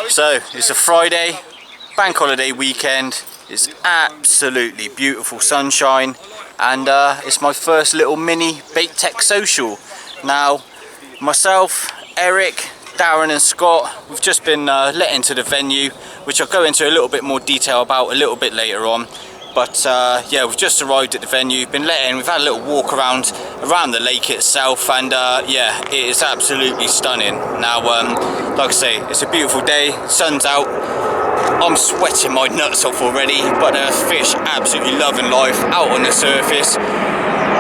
So it's a Friday, bank holiday weekend. It's absolutely beautiful sunshine, and it's my first little mini bait tech social. Now, myself, Eric, Darren and Scott, we've just been let into the venue, which I'll go into a little bit more detail about a little bit later on. But yeah, we've just arrived at the venue, been let in, we've had a little walk around the lake itself, and yeah, it is absolutely stunning. Now, like I say, it's a beautiful day, sun's out, I'm sweating my nuts off already, but fish absolutely loving life out on the surface.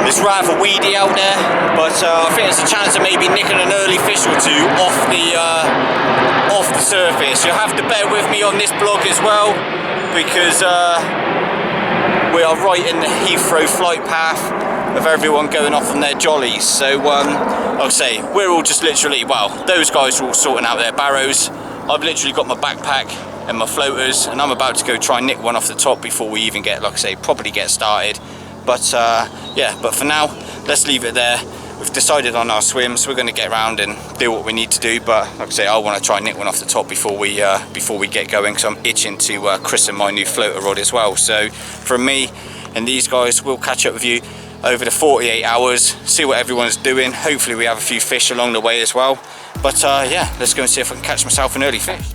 It's rather weedy out there, but I think there's a chance of maybe nicking an early fish or two off the surface. You'll have to bear with me on this vlog as well, because we are right in the Heathrow flight path of everyone going off on their jollies. So like I say, we're all just literally, well, those guys are all sorting out their barrows. I've literally got my backpack and my floaters, and I'm about to go try and nick one off the top before we even get, like I say, properly get started. But yeah, but for now, let's leave it there. We've decided on our swim, so we're going to get around and do what we need to do. But like I say, I want to try and nick one off the top before we get going, because I'm itching to christen my new floater rod as well. So from me and these guys, we'll catch up with you over the 48 hours, see what everyone's doing. Hopefully we have a few fish along the way as well. But yeah, let's go and see if I can catch myself an early fish.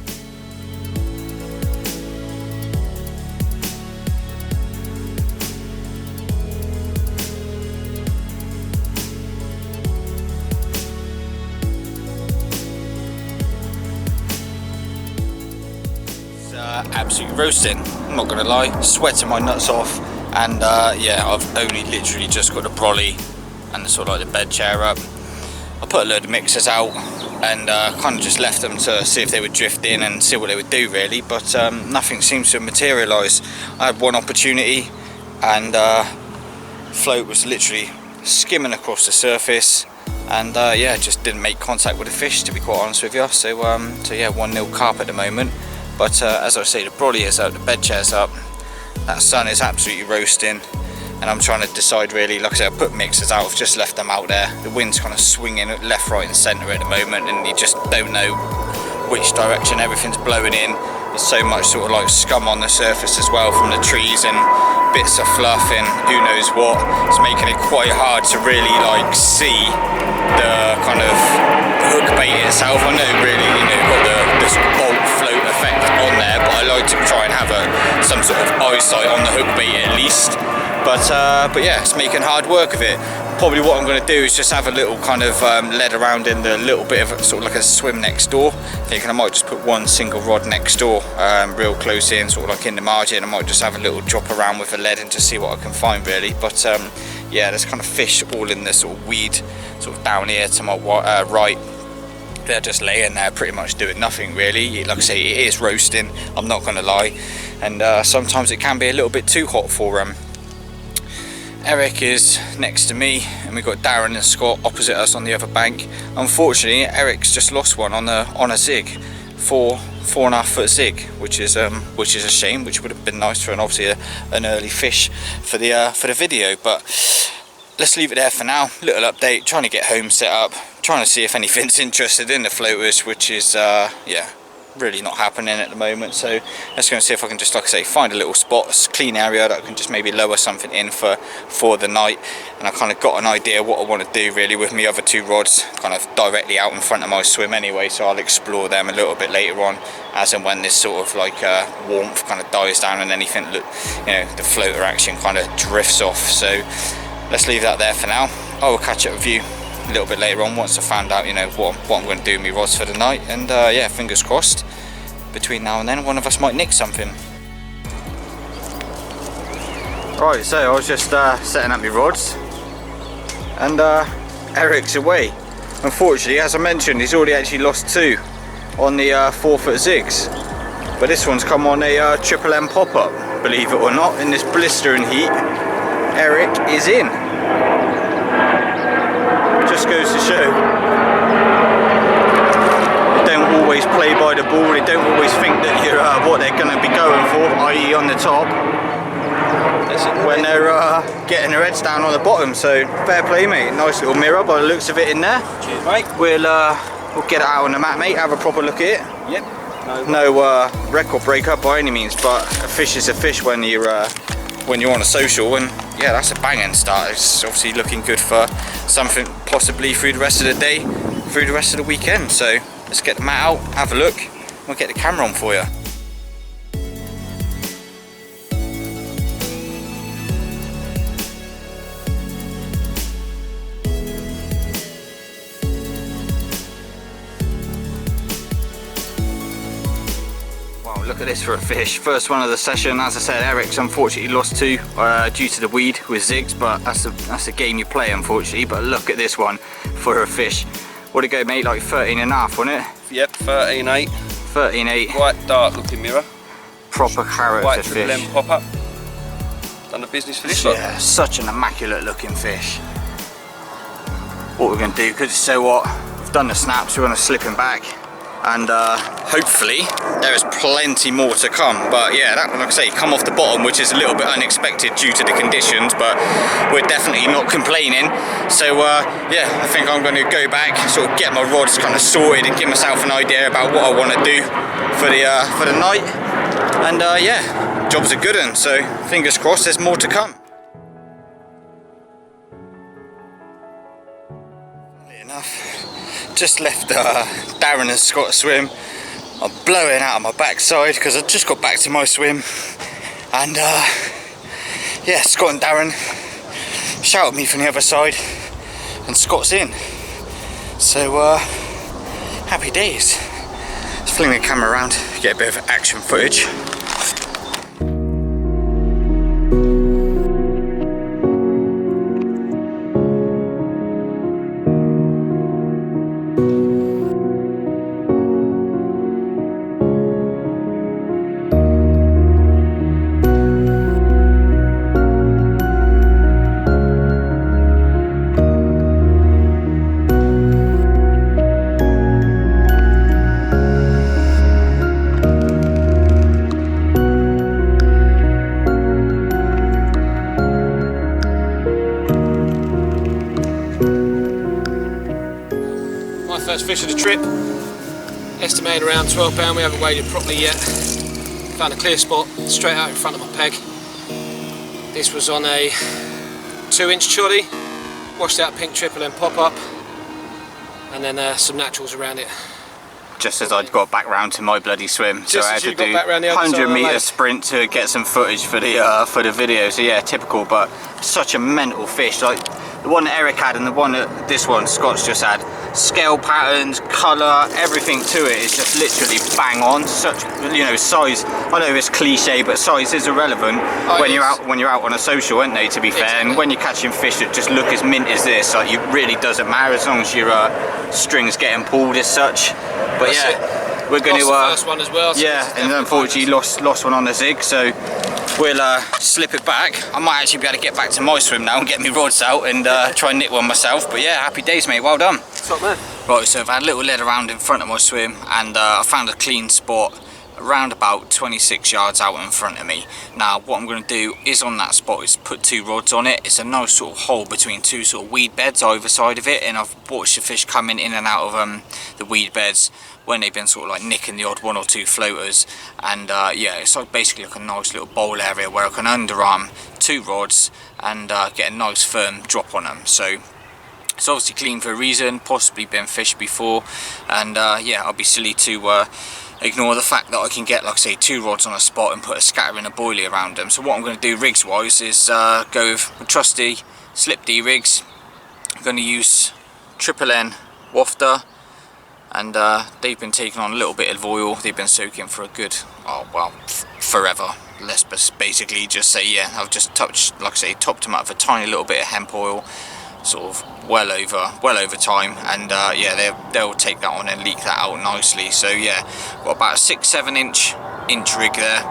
Absolutely roasting, I'm not gonna lie, sweating my nuts off, and yeah, I've only literally just got the brolly and the sort of like the bed chair up. I put a load of mixers out and kind of just left them to see if they would drift in and see what they would do really, but nothing seems to materialise. I had one opportunity, and float was literally skimming across the surface, and yeah, just didn't make contact with the fish, to be quite honest with you. So so yeah, 1-0 carp at the moment. But as I say, the brolly is out, the bed chair's up, that sun is absolutely roasting, and I'm trying to decide really. Like I said, I put mixers out, I've just left them out there. The wind's kind of swinging left, right and centre at the moment, and you just don't know which direction everything's blowing in. There's so much sort of like scum on the surface as well from the trees and bits of fluff and who knows what. It's making it quite hard to really like see the kind of hook bait itself. I know really, you know, got the sort of bolt float effect on there, but I like to try and have some sort of eyesight on the hook bait at least. But yeah, it's making hard work of it. Probably what I'm going to do is just have a little kind of lead around in the little bit of sort of like a swim next door. Thinking I might just put one single rod next door, real close in, sort of like in the margin. I might just have a little drop around with a lead and just see what I can find really. But yeah, there's kind of fish all in the sort of weed, sort of down here to my right. They're just laying there pretty much doing nothing really. Like I say, it is roasting, I'm not going to lie, and sometimes it can be a little bit too hot for them. Eric is next to me, and we've got Darren and Scott opposite us on the other bank. Unfortunately, Eric's just lost one on a zig, 4.5 foot zig, which is a shame. Which would have been nice for an early fish for the video. But let's leave it there for now. Little update, trying to get home set up, trying to see if anything's interested in the floaters, which is yeah, really not happening at the moment. So let's go and see if I can just, like I say, find a little spot, a clean area that I can just maybe lower something in for the night. And I kind of got an idea what I want to do really with my other two rods, kind of directly out in front of my swim anyway, so I'll explore them a little bit later on, as and when this sort of like warmth kind of dies down and anything, you know, the floater action kind of drifts off. So let's leave that there for now. I will catch up with you a little bit later on once I found out, you know, what I'm going to do with my rods for the night. And yeah, fingers crossed, between now and then one of us might nick something. Right, so I was just setting up my rods, and Eric's away. Unfortunately, as I mentioned, he's already actually lost two on the 4 foot zigs, but this one's come on a triple M pop-up, believe it or not. In this blistering heat, Eric is in. Just goes to show, they don't always play by the ball, they don't always think that you're what they're going to be going for, i.e. on the top, when they're getting their heads down on the bottom. So fair play, mate. Nice little mirror by the looks of it in there. Cheers, mate. We'll get it out on the mat, mate, have a proper look at it. Yep. no record breaker by any means, but a fish is a fish when you're on a social, and yeah, that's a banging start. It's obviously looking good for something possibly through the rest of the day, through the rest of the weekend. So let's get the mat out, have a look, and we'll get the camera on for you. Look at this for a fish. First one of the session. As I said, Eric's unfortunately lost two due to the weed with zigs, but that's a game you play, unfortunately. But look at this one for a fish. What'd it go, mate? Like 13.5, wasn't it? Yep, 13.8. 13.8. Quite dark looking mirror. Proper character fish. White triple M pop up. Done the business for this one. Yeah, such an immaculate looking fish. What we're going to do, because it's so hot, we've done the snaps, we're going to slip him back. And hopefully there is plenty more to come. But yeah, that one, like I say, come off the bottom, which is a little bit unexpected due to the conditions, but we're definitely not complaining. So yeah, I think I'm going to go back, sort of get my rods kind of sorted and give myself an idea about what I want to do for the night. And yeah, job's a good one, so fingers crossed there's more to come. Funnily enough, just left Darren and Scott swim. I'm blowing out of my backside because I just got back to my swim, and yeah, Scott and Darren shouted me from the other side, and Scott's in. So happy days. Let's fling the camera around, get a bit of action footage. First fish of the trip, estimated around 12 pound. We haven't weighed it properly yet. Found a clear spot straight out in front of my peg. This was on a 2-inch chuddy, washed out pink triple M pop up, and then some naturals around it. Just as I'd got back round to my bloody swim, so I had to do 100 metre sprint to get some footage for the video. So yeah, typical, but such a mental fish. Like the one that Eric had and the one that this one Scott's just had, scale patterns, colour, everything to it is just literally bang on. Such, you know, size. I know it's cliche, but size is irrelevant when you're out on a social, aren't they? To be fair, exactly. And when you're catching fish that just look as mint as this, like, it really doesn't matter as long as your string's getting pulled as such. But yeah, we're going to first one as well. So yeah, and unfortunately lost one on the zig, so we'll slip it back. I might actually be able to get back to my swim now and get my rods out and try and knit one myself. But yeah, happy days, mate. Well done. Top man. Right, so I've had a little lead around in front of my swim, and I found a clean spot around about 26 yards out in front of me. Now what I'm going to do is on that spot is put two rods on it. It's a nice sort of hole between two sort of weed beds either side of it, and I've watched the fish coming in and out of the weed beds when they've been sort of like nicking the odd one or two floaters. And yeah, it's like basically like a nice little bowl area where I can underarm two rods and get a nice firm drop on them. So it's obviously clean for a reason, possibly been fished before, and yeah, I'll be silly to ignore the fact that I can get, like I say, two rods on a spot and put a scatter and a boilie around them. So what I'm going to do rigs wise is go with my trusty slip D rigs. I'm going to use triple N wafter, and they've been taking on a little bit of oil. They've been soaking for a good, oh well, forever. Let's basically just say, yeah, I've just touched, like I say, topped them up with a tiny little bit of hemp oil, sort of well over time, and yeah, they'll take that on and leak that out nicely. So yeah, got about a 6-7 inch rig there.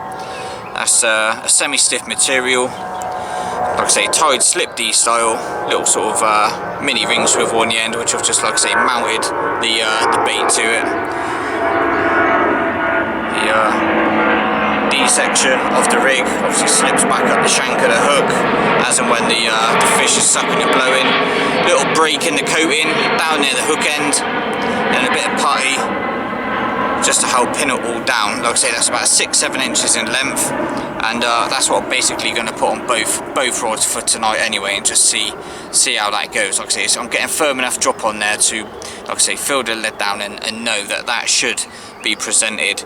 That's a semi-stiff material, like I say, tied slip D style, little sort of mini ring swivel on the end, which I've just, like I say, mounted the bait to it. The D section of the rig obviously slips back up the shank of the hook as and when the fish is sucking and blowing. Little break in the coating down near the hook end, and a bit of putty just to help pin it all down. Like I say, that's about 6-7 inches in length, and that's what I'm basically going to put on both rods for tonight anyway, and just see how that goes. Like I say, so I'm getting firm enough drop on there to, like I say, fill the lid down and know that should be presented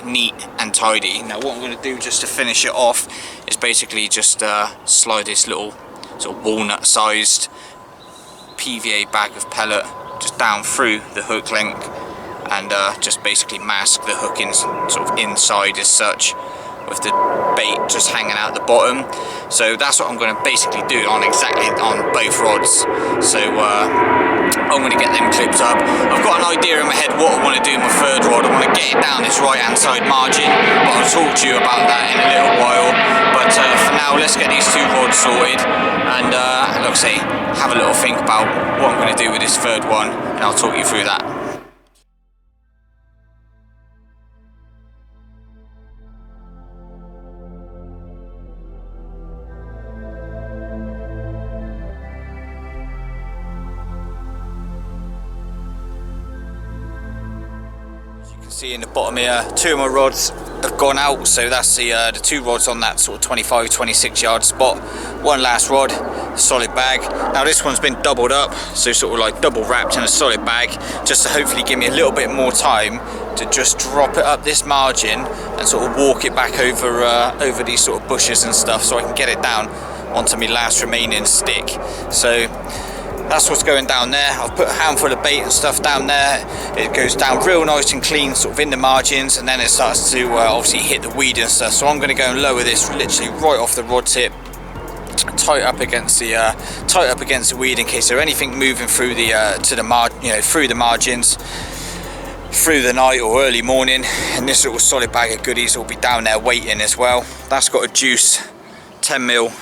neat and tidy. Now what I'm going to do just to finish it off is basically just slide this little sort of walnut sized PVA bag of pellet just down through the hook link, and just basically mask the hook in sort of inside as such, with the bait just hanging out the bottom. So that's what I'm going to basically do on both rods. So I'm going to get them clipped up. I've got an idea in my head what I want to do with my third rod. I want to get it down this right hand side margin, but I'll talk to you about that in a little while. But for now, let's get these two rods sorted, and like I say, have a little think about what I'm going to do with this third one, and I'll talk you through that. See in the bottom here, 2 of my rods have gone out, so that's the 2 rods on that sort of 25-26 yard spot. One last rod, solid bag. Now this one's been doubled up, so sort of like double wrapped in a solid bag, just to hopefully give me a little bit more time to just drop it up this margin and sort of walk it back over these sort of bushes and stuff, so I can get it down onto my last remaining stick. So that's what's going down there. I've put a handful of bait and stuff down there. It goes down real nice and clean, sort of in the margins, and then it starts to obviously hit the weed and stuff. So I'm going to go and lower this literally right off the rod tip, tight up against the weed, in case there's anything moving through the through the margins through the night or early morning. And this little solid bag of goodies will be down there waiting as well. That's got a juice 10mm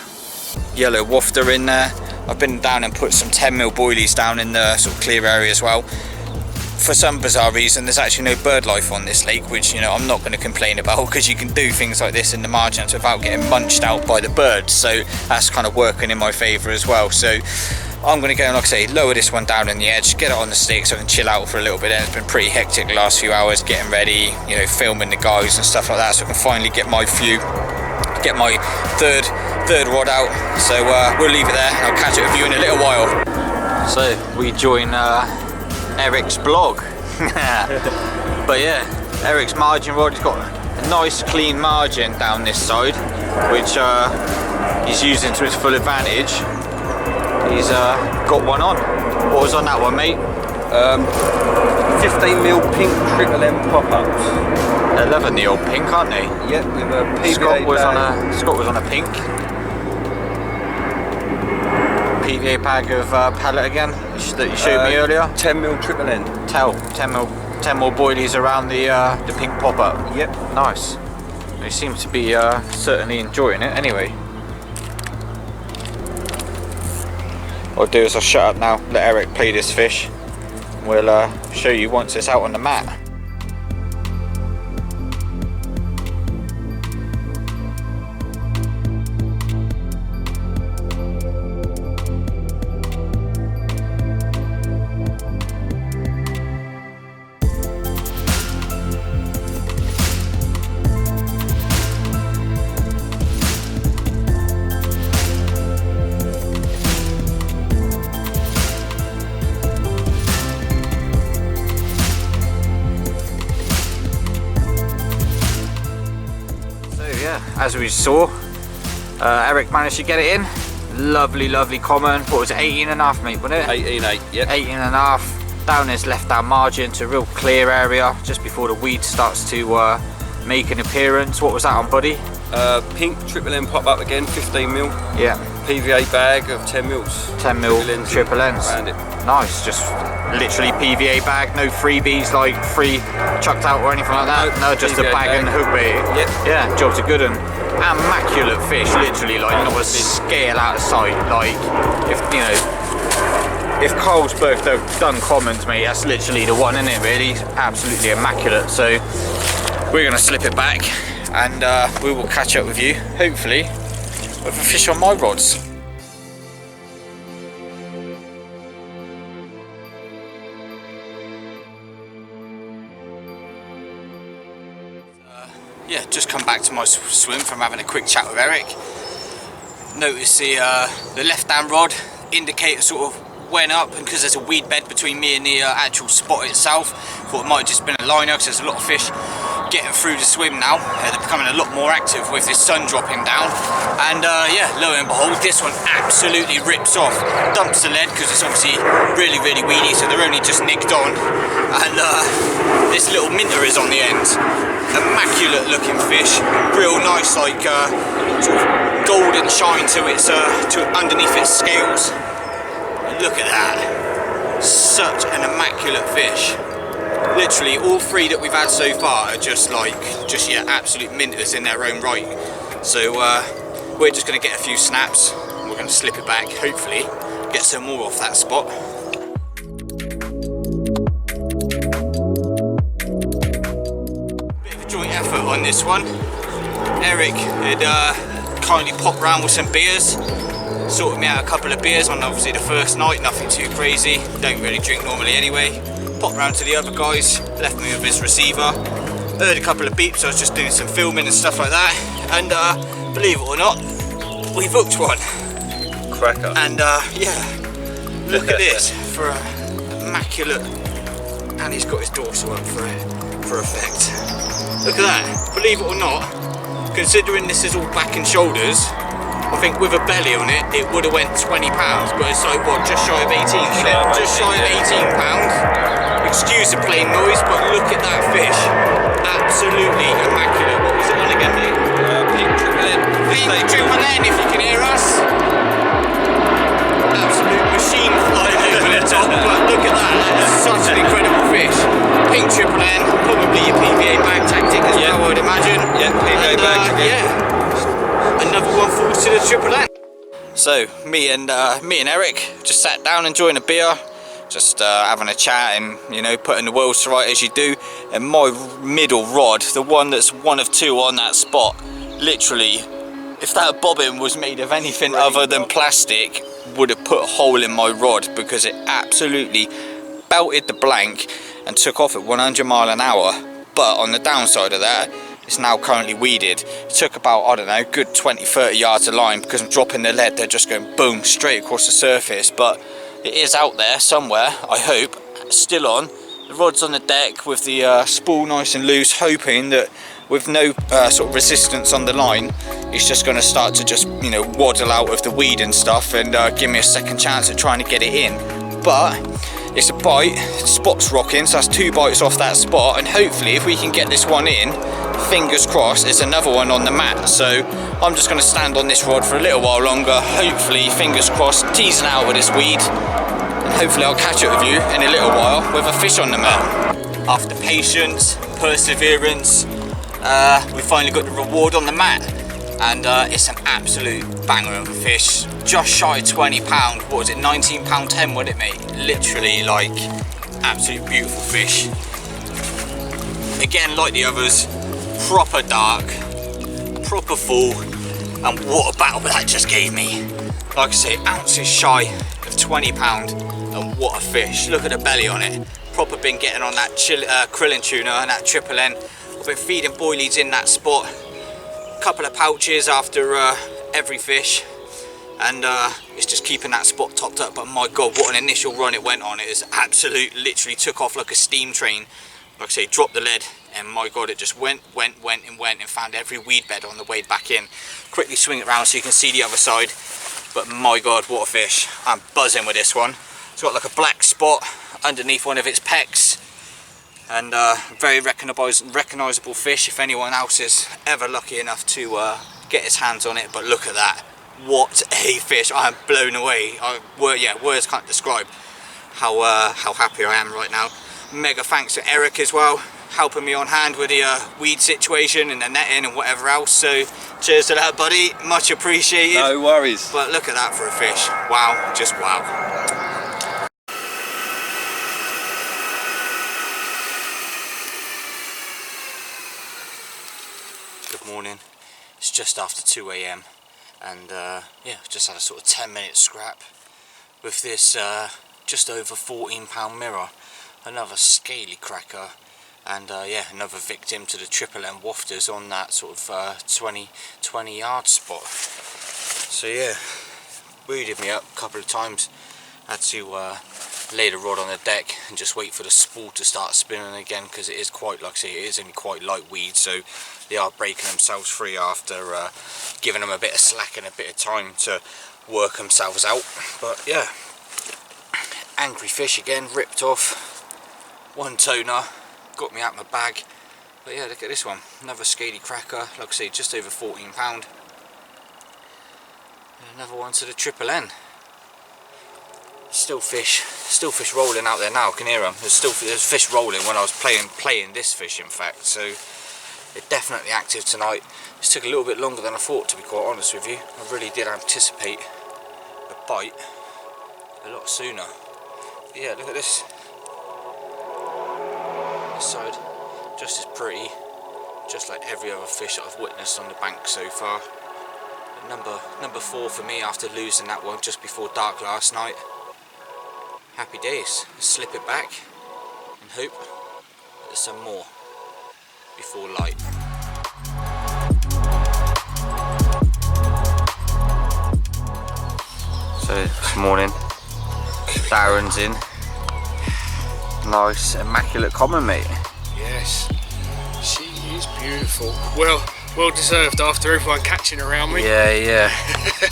yellow wafter in there. I've been down and put some 10mm boilies down in the sort of clear area as well. For some bizarre reason, there's actually no bird life on this lake, which, you know, I'm not going to complain about, because you can do things like this in the margins without getting munched out by the birds. So that's kind of working in my favour as well. So I'm going to go and, like I say, lower this one down in the edge, get it on the stick so I can chill out for a little bit. And it's been pretty hectic the last few hours, getting ready, you know, filming the guys and stuff like that, so I can finally get my third rod out. So we'll leave it there, and I'll catch up with you in a little while. So we join Eric's blog. But yeah, Eric's margin rod, he's got a nice clean margin down this side, which he's using to his full advantage. He's got one on. What was on that one, mate? 15mm pink triple M pop-ups. They're loving the old pink, aren't they? Yep, with a PVA Scott was on a pink. PVA bag of pallet again that you showed me earlier. 10mm triple N. 10 more boilies around the pink pop-up. Yep. Nice. They seem to be certainly enjoying it anyway. What I'll do is I'll shut up now, let Eric play this fish. We'll show you once it's out on the mat. As we saw, Eric managed to get it in. Lovely common. What was it, 18.5, mate, wasn't it? 18.8, yep. 18.5. Down this left down margin to a real clear area just before the weed starts to make an appearance. What was that on, buddy? Pink triple M pop up again, 15mm. Yeah. PVA bag of 10mm. 10mm triple N's. Around it. Nice, just literally PVA bag, no freebies like free chucked out or anything like that. No, just PVA a bag and hook bait. Yep. Yeah, job's a good one. Immaculate fish, literally, like not a scale out of sight. Like, if you know, if Carlsberg done commons, mate, that's literally the one, isn't it? Really, absolutely immaculate. So we're gonna slip it back, and we will catch up with you, hopefully, with a fish on my rods. yeah, just come back to my swim from having a quick chat with Eric. Notice the left hand rod indicator sort of went up, and because there's a weed bed between me and the actual spot itself, thought it might have just been a liner, because there's a lot of fish getting through the swim now. They're becoming a lot more active with this sun dropping down, and yeah, lo and behold, this one absolutely rips off, dumps the lead because it's obviously really weedy, so they're only just nicked on, and this little minter is on the end. Immaculate looking fish, real nice, like sort of golden shine to its to underneath its scales. Look at that, such an immaculate fish. Literally all three that we've had so far are just yeah, absolute minters in their own right. So we're just going to get a few snaps, we're going to slip it back, hopefully get some more off that spot. Bit of a joint effort on this one. Eric had kindly popped round with some beers, sorted me out a couple of beers on obviously the first night, nothing too crazy, don't really drink normally anyway. Popped round to the other guys, left me with his receiver, heard a couple of beeps, I was just doing some filming and stuff like that, and believe it or not, we booked one. Cracker. And yeah, look at this, for immaculate, and he's got his dorsal up for effect. Look at that, believe it or not, considering this is all back and shoulders, I think with a belly on it, it would have went £20, but it's like, what, just shy of 18, just shy of £18. Excuse the plain noise, but look at that fish. Absolutely immaculate. What was it on again, mate? Pink Triple N. Pink Triple N, if you can hear us. Absolute machine flying over the top, but look at that. That is such an incredible fish. Pink Triple N, probably your PVA bag tactic as well, I would imagine. Yeah, PVA bag again. Yeah. Another one falls to the Triple N. So me and Eric just sat down enjoying a beer, just having a chat and, you know, putting the world to right as you do. And my middle rod, the one that's one of two on that spot, literally, if that bobbin was made of anything other than plastic, would have put a hole in my rod, because it absolutely belted the blank and took off at 100 miles an hour. But on the downside of that, it's now currently weeded. It took about, I don't know, good 20-30 yards of line, because I'm dropping the lead, they're just going boom straight across the surface. But it is out there somewhere, I hope, still on. The rod's on the deck with the spool nice and loose, hoping that with no sort of resistance on the line, it's just going to start to just, you know, waddle out of the weed and stuff, and give me a second chance at trying to get it in. But it's a bite, the spot's rocking, so that's 2 bites off that spot, and hopefully if we can get this one in, fingers crossed, there's another one on the mat. So I'm just going to stand on this rod for a little while longer, hopefully, fingers crossed, teasing out with this weed, and hopefully I'll catch up with you in a little while with a fish on the mat. After patience, perseverance, we finally got the reward on the mat, and it's an absolute banger of a fish, just shy of £20. What was it, £19.10, wasn't it, mate? Literally, like, absolute beautiful fish. Again, like the others, proper dark, proper full, and what a battle that just gave me. Like I say, ounces shy of £20, and what a fish. Look at the belly on it. Proper been getting on that krillin tuna and that Triple N. I've been feeding boilies in that spot. Couple of pouches after every fish, and it's just keeping that spot topped up. But my god, what an initial run it went on. It is absolute, literally took off like a steam train. Like I say, dropped the lead, and my god, it just went and found every weed bed on the way back in. Quickly swing it around so you can see the other side. But my god, what a fish. I'm buzzing with this one. It's got like a black spot underneath one of its pecks, and very recognisable fish if anyone else is ever lucky enough to get his hands on it. But look at that, what a fish. I am blown away. Words can't describe how happy I am right now. Mega thanks to Eric as well, helping me on hand with the weed situation and the netting and whatever else. So cheers to that, buddy, much appreciated. No worries. But look at that for a fish. Wow, just wow. Good morning. It's just after 2 AM, and yeah, just had a sort of 10-minute scrap with this just over £14 mirror. Another scaly cracker, And yeah, another victim to the triple M wafters on that sort of 20 yard spot. So yeah, weeded me up a couple of times. Had to lay the rod on the deck and just wait for the spool to start spinning again, because it is quite, like I say, it is only quite light weed, so they are breaking themselves free after giving them a bit of slack and a bit of time to work themselves out. But yeah, angry fish again, ripped off, one toner, got me out my bag. But yeah, look at this one, another scaly cracker, like I say, just over 14 pound. Another one to the triple N. Still fish rolling out there now. I can hear them. There's fish rolling when I was playing this fish, in fact. So they're definitely active tonight. This took a little bit longer than I thought, to be quite honest with you. I really did anticipate a bite a lot sooner. But yeah, look at this. This side, just as pretty, just like every other fish that I've witnessed on the bank so far. Number 4 for me after losing that one just before dark last night. Happy days. Let's slip it back and hope there's some more before light. So this morning, Darren's in. Nice, immaculate common, mate. Yes, she is beautiful. Well deserved after everyone catching around me. Yeah.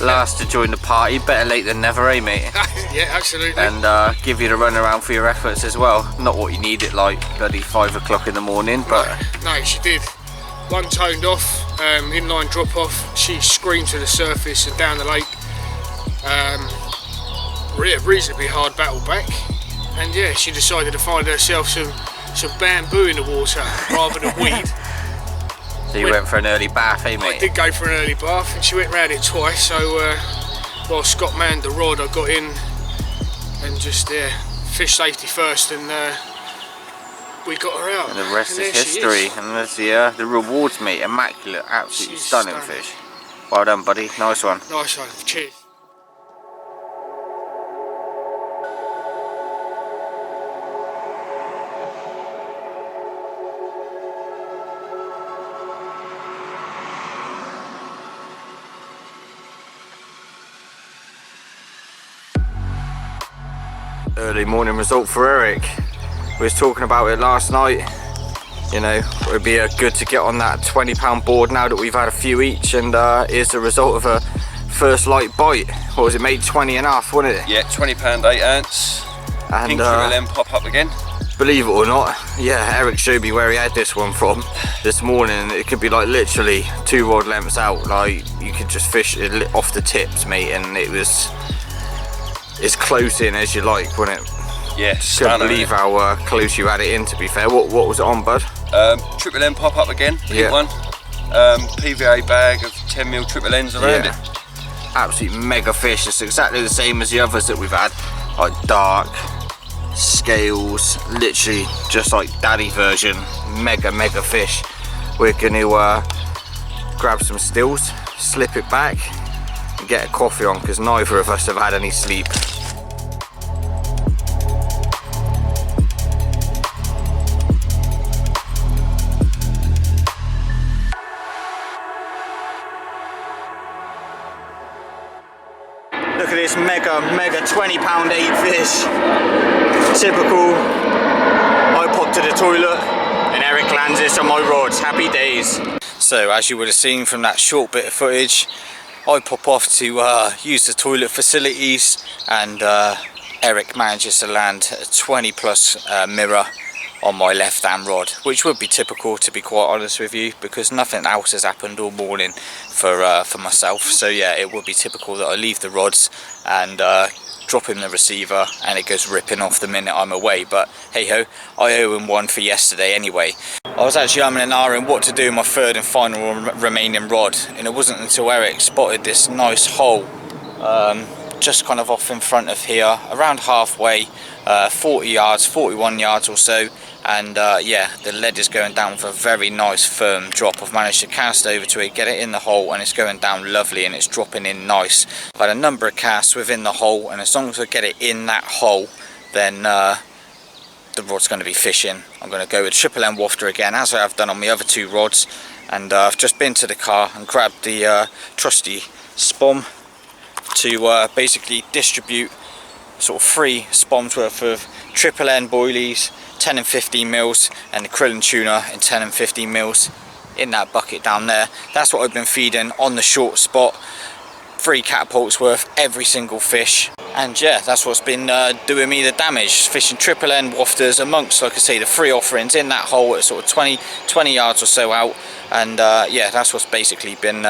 Last to join the party, better late than never, eh, mate? Yeah, absolutely. And give you the run around for your efforts as well. Not what you need at like bloody 5 o'clock in the morning, but no, she did. One toned off, inline drop off. She screamed to the surface and down the lake. Reasonably hard battle back, and yeah, she decided to find herself some bamboo in the water rather than weed. So you went for an early bath, eh, mate? I did go for an early bath, and she went round it twice. So while Scott manned the rod, I got in and just fish safety first, and we got her out. And the rest is history. And there's the rewards, mate. Immaculate, absolutely stunning fish. Well done, buddy. Nice one. Nice one. Cheers. Early morning result for Eric. We was talking about it last night. You know, it would be good to get on that £20 board now that we've had a few each, and here's the result of a first light bite. What was it, made 20 and a half, wasn't it? Yeah, £20 8 ounce. And Pink triple M pop up again. Believe it or not, yeah, Eric showed me where he had this one from this morning. It could be like literally 2 rod lengths out. Like you could just fish it off the tips, mate, and it was as close in as you like, wasn't it? Yeah, couldn't believe how close you had it in, to be fair. What was it on, bud? Triple M pop up again, yeah. One. PVA bag of 10mm triple N's around it. Absolutely mega fish. It's exactly the same as the others that we've had, like dark scales, literally just like daddy version. Mega fish. We're gonna grab some stills, slip it back, and get a coffee on, because neither of us have had any sleep. Look at this mega £20 8 fish. Typical. I popped to the toilet and Eric lands this on my rods. Happy days. So as you would have seen from that short bit of footage, I pop off to use the toilet facilities, and Eric manages to land a 20 plus mirror on my left hand rod, which would be typical, to be quite honest with you, because nothing else has happened all morning for myself. So yeah, it would be typical that I leave the rods and drop him the receiver and it goes ripping off the minute I'm away. But hey ho, I owe him one for yesterday anyway. I was actually umming and ahhing what to do with my third and final remaining rod, and it wasn't until Eric spotted this nice hole just kind of off in front of here, around halfway, 40 yards, 41 yards or so, and yeah, the lead is going down with a very nice firm drop. I've managed to cast over to it, get it in the hole, and it's going down lovely, and it's dropping in nice. I've had a number of casts within the hole, and as long as I get it in that hole, then the rod's going to be fishing. I'm going to go with triple end wafter again, as I have done on my other 2 rods. And I've just been to the car and grabbed the trusty SPOM to basically distribute sort of 3 SPOMs worth of triple end boilies, 10 and 15 mils, and the krill and tuna in 10 and 15 mils in that bucket down there. That's what I've been feeding on the short spot. 3 catapults worth every single fish, and yeah, that's what's been doing me the damage, fishing triple end wafters amongst, like I say, the 3 offerings in that hole at sort of 20 yards or so out. And yeah, that's what's basically been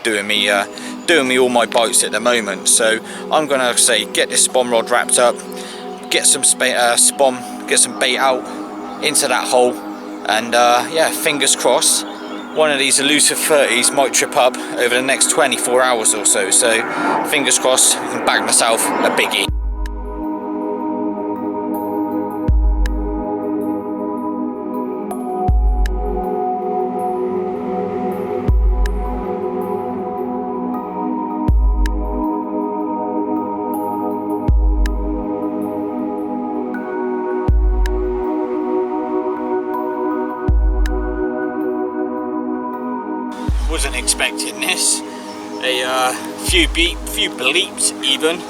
doing me all my bites at the moment. So I'm gonna say get this SPOM rod wrapped up, get some SPOM, get some bait out into that hole, and yeah, fingers crossed one of these elusive 30s might trip up over the next 24 hours or so. So fingers crossed I can bag myself a biggie. Wasn't expecting this. A few bleeps even,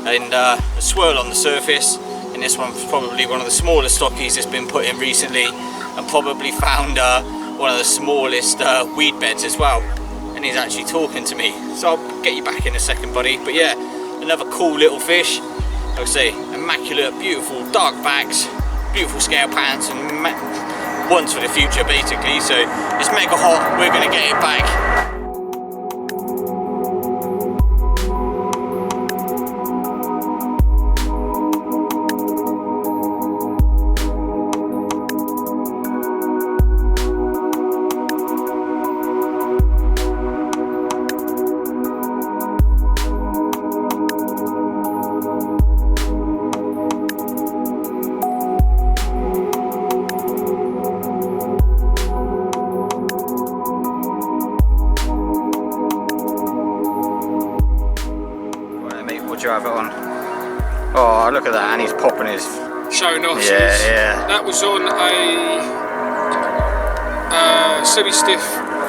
and a swirl on the surface. And this one's probably one of the smallest stockies that's been put in recently, and probably found one of the smallest weed beds as well. And he's actually talking to me, so I'll get you back in a second, buddy. But yeah, another cool little fish. Like I say, immaculate, beautiful dark backs, beautiful scale patterns, and ones for the future basically. So it's mega hot, we're gonna get it back. What do you have it on? Oh, look at that, and he's popping his... Showing off. Yeah. That was on a semi-stiff,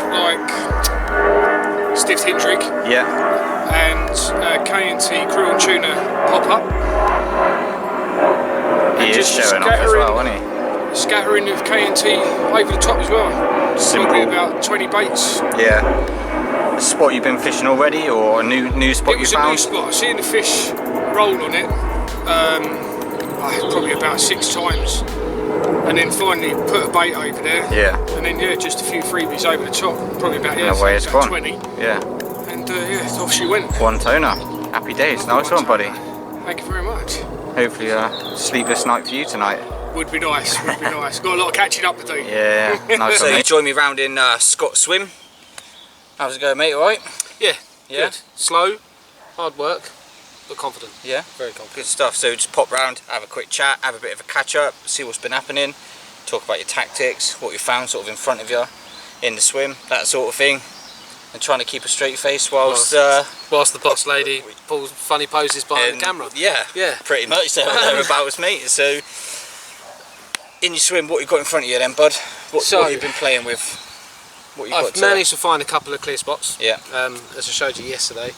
like, stiff hinge rig. Yeah. And K&T krill and tuna pop-up. He is showing off as well, isn't he? Scattering with K&T over the top as well. Probably about 20 baits. Yeah. A spot you've been fishing already, or a new spot you found? It was a new spot. I've seen the fish roll on it probably about 6 times, and then finally put a bait over there. Yeah. And then yeah, just a few freebies over the top. Probably about away it's gone. 20. Yeah. And yeah, off she went. One toner. Happy days. Nice one, buddy. Thank you very much. Hopefully sleepless night for you tonight. Would be nice. Would be nice. Got a lot of catching up to do. Yeah. Nice. So you join me round in Scott Swim. How's it going, mate? All right? Yeah. Yeah. Good. Slow, hard work, but confident. Yeah. Very confident. Good stuff. So just pop round, have a quick chat, have a bit of a catch up, see what's been happening, talk about your tactics, what you found sort of in front of you in the swim, that sort of thing, and trying to keep a straight face whilst the boss lady pulls funny poses behind the camera. Yeah. Yeah. Pretty much thereabouts, mate. So in your swim, what you got in front of you then, bud? What you've been playing with? I've managed to find a couple of clear spots. Yeah. As I showed you yesterday.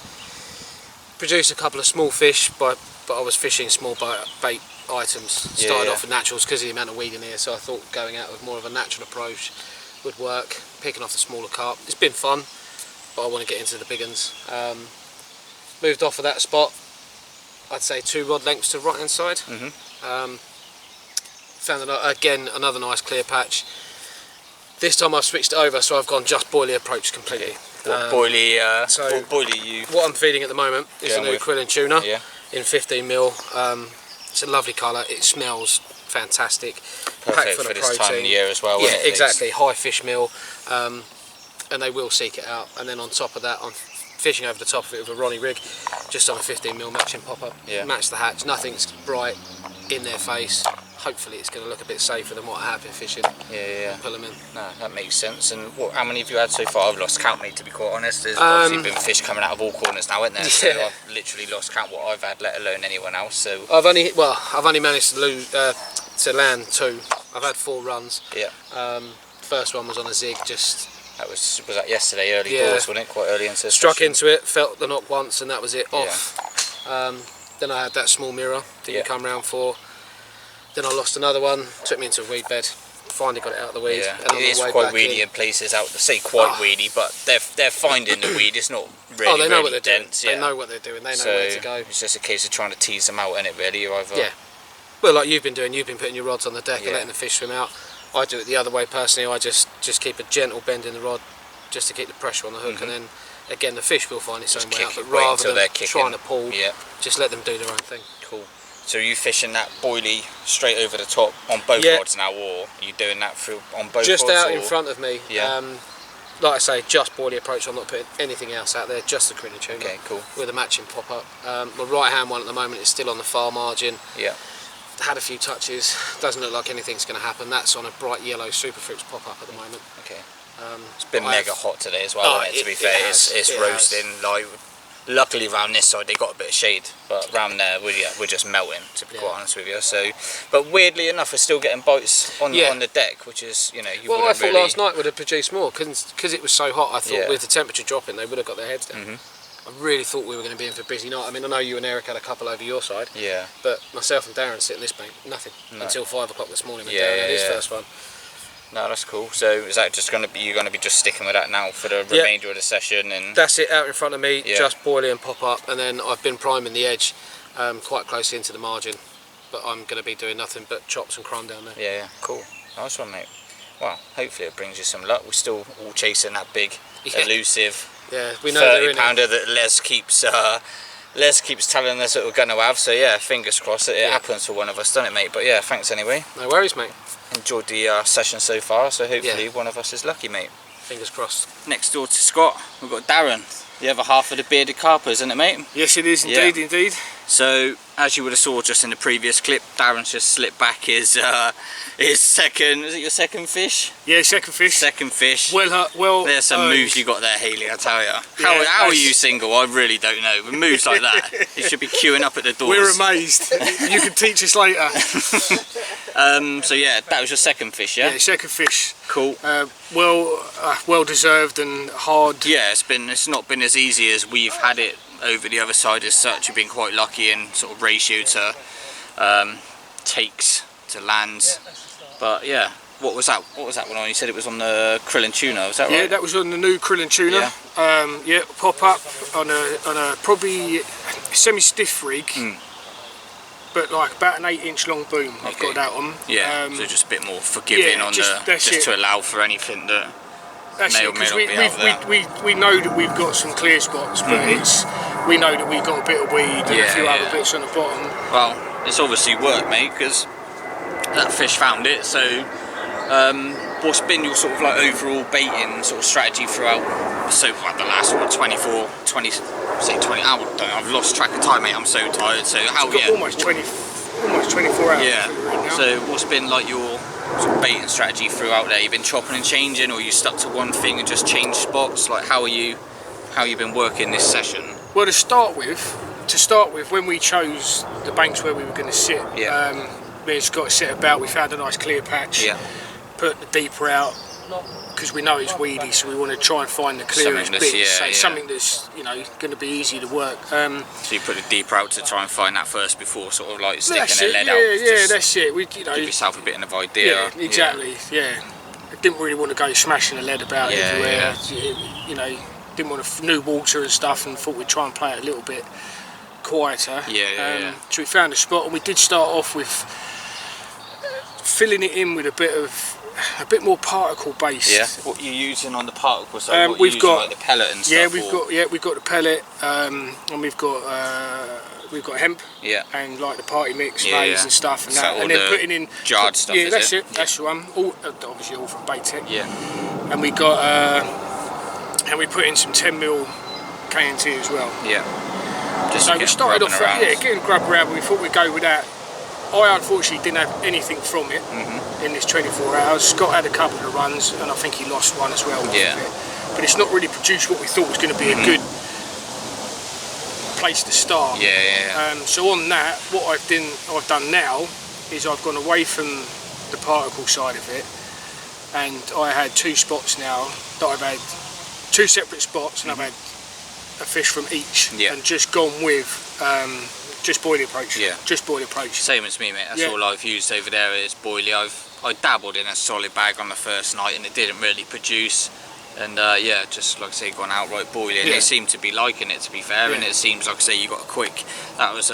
Produced a couple of small fish, but I was fishing small bait items. Started off with naturals because of the amount of weed in here, so I thought going out with more of a natural approach would work. Picking off the smaller carp. It's been fun, but I want to get into the big ones. Moved off of that spot. I'd say 2 rod lengths to right hand side. Found another nice clear patch. This time I've switched it over, so I've gone just boilie approach completely. What boilie you... What I'm feeding at the moment is a new krill and tuna in 15mm. It's a lovely colour, it smells fantastic. Perfect for this time of the year as well. Yeah, exactly, high fish meal, and they will seek it out. And then on top of that, I'm fishing over the top of it with a Ronnie rig, just on a 15mm matching pop-up. Match the hatch, nothing's bright in their face. Hopefully it's going to look a bit safer than what I have been fishing. Yeah. Pull them in. No, that makes sense. And how many have you had so far? I've lost count, mate, to be quite honest. There's obviously been fish coming out of all corners now, isn't there? So I've literally lost count what I've had, let alone anyone else. So I've only managed to to land 2. I've had 4 runs. Yeah. First one was on a zig, just That was that yesterday, early Yeah. doors, wasn't it? Quite early into the struck session. into it, felt the knock once, and that was it, Yeah. off. Then I had that small mirror that Yeah. you come round for. Then I lost another one, took me into a weed bed. Finally got it out of the weed. Yeah, and on it the is way quite back weedy in places out. They say quite weedy, but they're finding the weed. It's not really, they know really what they're dense. doing. Yeah. They know what they're doing. They know So where to go. it's just a case of trying to tease them out, innit? Really, or either. Yeah. Well, like you've been doing, you've been putting your rods on the deck Yeah. and letting the fish swim out. I do it the other way personally. I just keep a gentle bend in the rod, just to keep the pressure on the hook, and then again the fish will find its own way out. But wait rather until than they're kicking. trying to pull, Yeah. just let them do their own thing. Cool. So are you fishing that boilie straight over the top on both Yeah. rods now, or are you doing that through on both Just rods? out or? in front of me. Yeah. Like I say, just boilie approach. I'm not putting anything else out there. Just the krill and tuna. Okay, cool. With a matching pop up. My right hand one at the moment is still on the far margin. Yeah. Had a few touches. Doesn't look like anything's going to happen. That's on a bright yellow super fruits pop up at the moment. Okay. It's been but mega I've- hot today as well, Oh, hasn't it, to be it fair. has, It's it roasting. Like, luckily round this side they got a bit of shade, but round there we're just melting, to be quite honest with you. So, but weirdly enough, we're still getting bites on the deck, which is, you know, you Well, I wouldn't thought really. last night would have produced more because it was so hot. I thought Yeah. with the temperature dropping, they would have got their heads down. I really thought we were going to be in for a busy night. I mean, I know you and Eric had a couple over your side, Yeah. but myself and Darren sitting this bank, nothing until 5 o'clock this morning when Yeah, Darren had yeah, his yeah. first one. No, that's cool. So is that just going to be, you're going to be just sticking with that now for the remainder of the session? And That's it out in front of me, Yeah. just boiling and pop up, and then I've been priming the edge quite close into the margin, but I'm going to be doing nothing but chops and crumb down there. yeah, cool. Nice one, mate. Well, hopefully it brings you some luck. We're still all chasing that big, elusive Yeah, we know they're 30 in it. pounder that Les keeps telling us that we're going to have. So yeah, fingers crossed that it happens for one of us, doesn't it, mate? But yeah, thanks anyway. No worries, mate. Enjoyed the session so far. So hopefully one of us is lucky, mate. Fingers crossed. Next door to Scott, we've got Darren, the other half of the bearded carpers, isn't it, mate? Yes, it is Yeah. indeed. So, as you would have saw just in the previous clip, Darren's just slipped back his second, was it your second fish? Yeah, second fish. Second fish. Well, There's some moves you got there, Haley, I tell you. How are you single? I really don't know. With moves like that, you should be queuing up at the doors. We're amazed. You can teach us later. So yeah, that was your second fish, yeah? Yeah, second fish. Cool. Well deserved and hard. Yeah, it's not been as easy as we've had it over the other side as such. You've been quite lucky in sort of ratio to takes to lands. But yeah, what was that one on? You said it was on the krill and tuna, was that right? Yeah, that was on the new krill and tuna. Yeah, pop up on a probably semi-stiff rig, but like about an 8-inch long boom. I've Okay. got that on. Yeah, so just a bit more forgiving yeah, on that's just it. to allow for anything that That's may it, or may because not be out there. we know that we've got some clear spots, but we know that we've got a bit of weed and a few other bits on the bottom. Well, it's obviously worked, mate, because that fish found it. So, what's been your sort of like overall baiting sort of strategy throughout? So, like the last 20, I've lost track of time, mate. I'm so tired. So, how? We've got almost 24 hours. Yeah. Right now. So, what's been like your sort of baiting strategy throughout there? You've been chopping and changing, or you stuck to one thing and just changed spots? Like, how you been working this session? Well, to start with, when we chose the banks where we were going to sit, we just got to sit about. We found a nice clear patch. Yeah. Put the deeper out because we know it's weedy, so we want to try and find the clearest Something that's- bits. yeah. Something that's going to be easy to work. So you put the deeper out to try and find that first before sort of like That's sticking a it. lead out. Yeah, Just that's it. We, give yourself a bit of idea. Yeah, exactly. Yeah. I didn't really want to go smashing the lead about everywhere. Didn't want new water and stuff, and thought we'd try and play it a little bit quieter. So we found a spot, and we did start off with filling it in with a bit more particle based. Yeah. What are you using on the particle side? What are you We've using, got like the pellet and stuff. Yeah, we've got the pellet, and we've got hemp. Yeah. And like the party mix, Yeah, maize yeah. and stuff, and So that, all and then the putting in jarred stuff. Yeah, is that's it. it. That's the one. Obviously all from Baytech. Yeah. And we got and we put in some 10mm KNT as well. Yeah. Just So to we get started off around. getting grub around, but we thought we'd go with that. I unfortunately didn't have anything from it in this 24 hours. Scott had a couple of runs, and I think he lost one as well. Yeah. But it's not really produced what we thought was going to be a good place to start. Yeah. So on that, what I've done now is I've gone away from the particle side of it, and I had 2 spots now that I've had 2 separate spots, and I've had a fish from each, and just gone with just boilie approach. Just boilie approach. Same as me, mate. That's all I've used over there is boilie. I dabbled in a solid bag on the first night and it didn't really produce. And yeah, just like I say, gone outright boilie. And they seem to be liking it, to be fair. And it seems like I say you got a quick. That was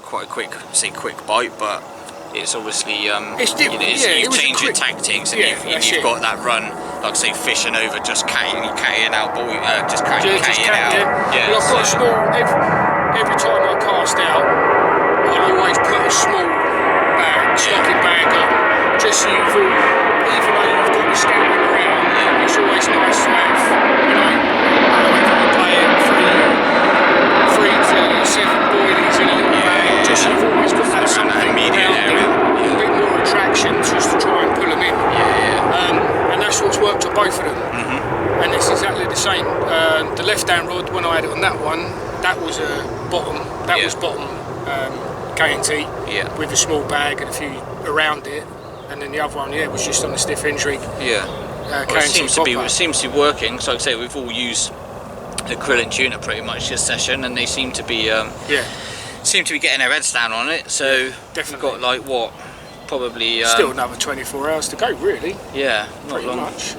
quite a quick bite, but it's obviously you've changed your tactics and you've got that run. Like I say, fishing over, just catting out, just catting out. Yeah. Well, I've got a small. Every time I cast out, I always put a small bag, stocking bag up, just so even though you've got the scouting around, it's always nice to have, you know, whether you play it 3 to 7 boilies in a little bag, just so you've always got that something immediate area, a bit more attraction just to try and pull them in. And that's what's worked on both of them. And it's exactly the same. The left-hand rod, when I had it on that one, that was a bottom. That was bottom K&T with a small bag and a few around it, and then the other one, was just on the stiff hinge rig. Well, it seems to be working. So like I say, we've all used the krill and tuna pretty much this session, and they seem to be getting their heads down on it. So we've got like what, probably still another 24 hours to go, really. Yeah, pretty much.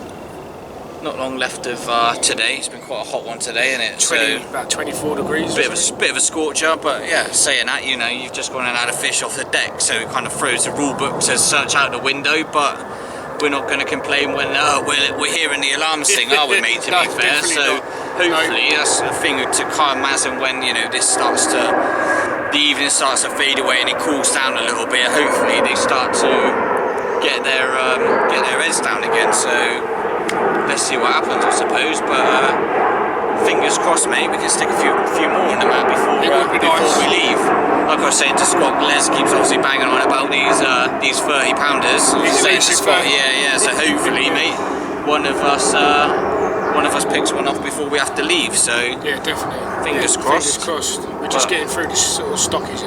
Not long left of today. It's been quite a hot one today, isn't it? About 24 degrees. Bit of a scorcher, but yeah, saying that, you know, you've just gone and had a fish off the deck, so it kind of throws the rule books as such out the window. But we're not going to complain when we're hearing the alarms sing, are we, mate? To be fair, so hopefully that's a thing to calm as and when the evening starts to fade away and it cools down a little bit. Hopefully they start to get their heads down again. So. Let's see what happens, I suppose, but fingers crossed, mate. We can stick a few more in the mat before we leave. Like I was saying to Scott, Les keeps obviously banging on about these 30 pounders. So hopefully, mate, one of us picks one off before we have to leave. So yeah, definitely. Fingers crossed. Fingers crossed. We're just getting through this sort of stockies.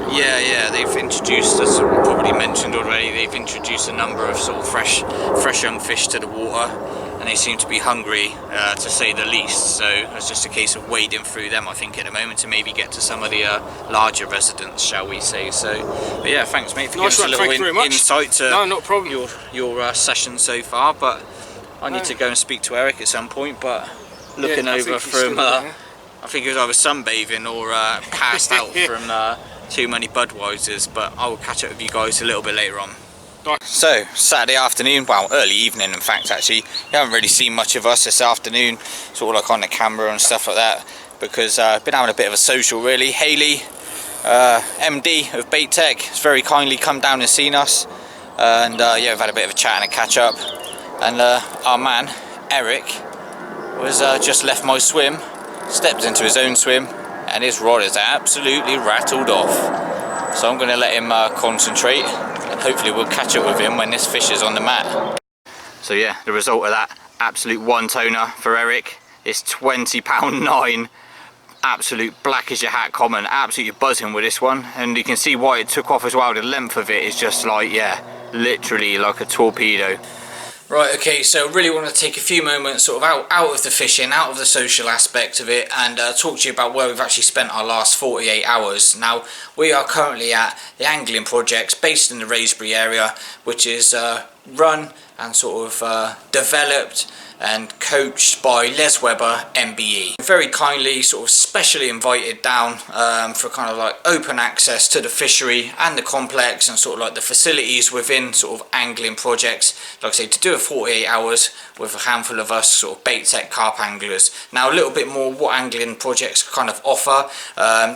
They've introduced, as probably mentioned already, they've introduced a number of sort of fresh young fish to the water. And they seem to be hungry, to say the least. So it's just a case of wading through them, I think, at the moment to maybe get to some of the larger residents, shall we say. So, but yeah, thanks, mate, for giving us a little insight to your session so far. But I need to go and speak to Eric at some point. But looking over from, I think it was either sunbathing or passed out from too many Budweisers. But I will catch up with you guys a little bit later on. So, Saturday afternoon, well, early evening in fact, actually. You haven't really seen much of us this afternoon, sort of like on the camera and stuff like that, because I've been having a bit of a social, really. Hayley, MD of Bait Tech, has very kindly come down and seen us, and we've had a bit of a chat and a catch up, and our man, Eric, was just left my swim, stepped into his own swim, and his rod is absolutely rattled off. So I'm going to let him concentrate. Hopefully we'll catch up with him when this fish is on the mat. So yeah, the result of that absolute one toner for Eric is £20.9, absolute black as your hat common, absolutely buzzing with this one. And you can see why it took off as well. The length of it is just like, literally like a torpedo. Right, okay, so really want to take a few moments sort of out of the fishing, out of the social aspect of it, and talk to you about where we've actually spent our last 48 hours. Now, we are currently at the Angling Projects based in the Wraysbury area, which is run and sort of developed and coached by Les Webber, MBE. Very kindly sort of specially invited down for kind of like open access to the fishery and the complex and sort of like the facilities within sort of Angling Projects, like I say, to do a 48 hours with a handful of us sort of Bait Tech carp anglers. Now a little bit more what Angling Projects kind of offer.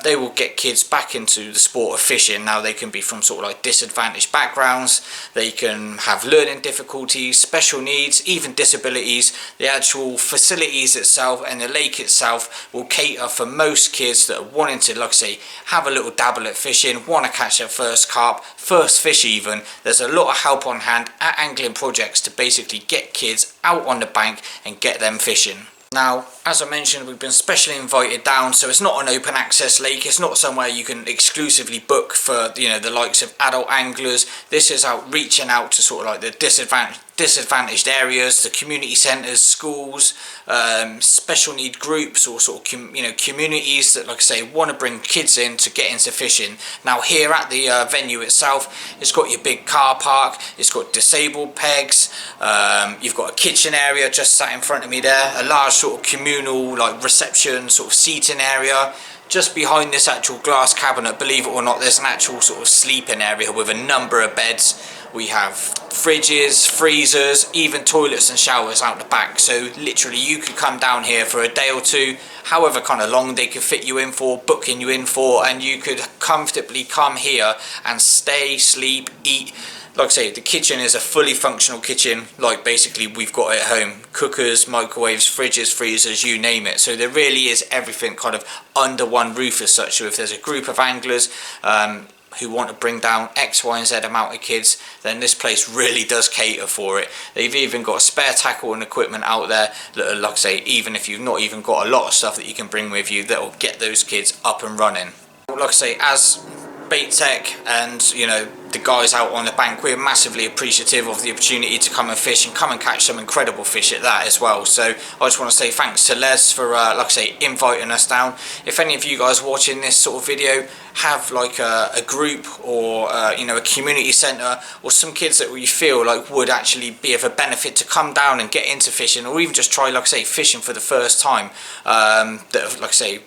They will get kids back into the sport of fishing. Now they can be from sort of like disadvantaged backgrounds, they can have learning difficulties, special needs, even disabilities. The actual facilities itself and the lake itself will cater for most kids that are wanting to, like I say, have a little dabble at fishing, want to catch their first carp, first fish even. There's a lot of help on hand at Angling Projects to basically get kids out on the bank and get them fishing. Now, as I mentioned, we've been specially invited down, so it's not an open access lake. It's not somewhere you can exclusively book for, you know, the likes of adult anglers. This is out reaching out to sort of like the disadvantaged areas, the community centres, schools, special need groups, or sort of communities that, like I say, want to bring kids in to get into fishing. Now here at the venue itself, it's got your big car park, it's got disabled pegs, you've got a kitchen area just sat in front of me there, a large sort of communal like reception sort of seating area. Just behind this actual glass cabinet, believe it or not, there's an actual sort of sleeping area with a number of beds. We have fridges, freezers, even toilets and showers out the back. So literally you could come down here for a day or two, however kind of long they could fit you in for, booking you in for, and you could comfortably come here and stay, sleep, eat. Like I say, the kitchen is a fully functional kitchen, like basically we've got it at home. Cookers, microwaves, fridges, freezers, you name it. So there really is everything kind of under one roof as such. So if there's a group of anglers who want to bring down X, Y and Z amount of kids, then this place really does cater for it. They've even got spare tackle and equipment out there that are, like I say, even if you've not even got a lot of stuff that you can bring with you, that will get those kids up and running. Like I say, as bait tech and, you know, the guys out on the bank, we're massively appreciative of the opportunity to come and fish and come and catch some incredible fish at that as well. So I just want to say thanks to Les for like I say, inviting us down. If any of you guys watching this sort of video have like a group or you know, a community centre or some kids that we feel like would actually be of a benefit to come down and get into fishing, or even just try, like I say, fishing for the first time, that, like I say,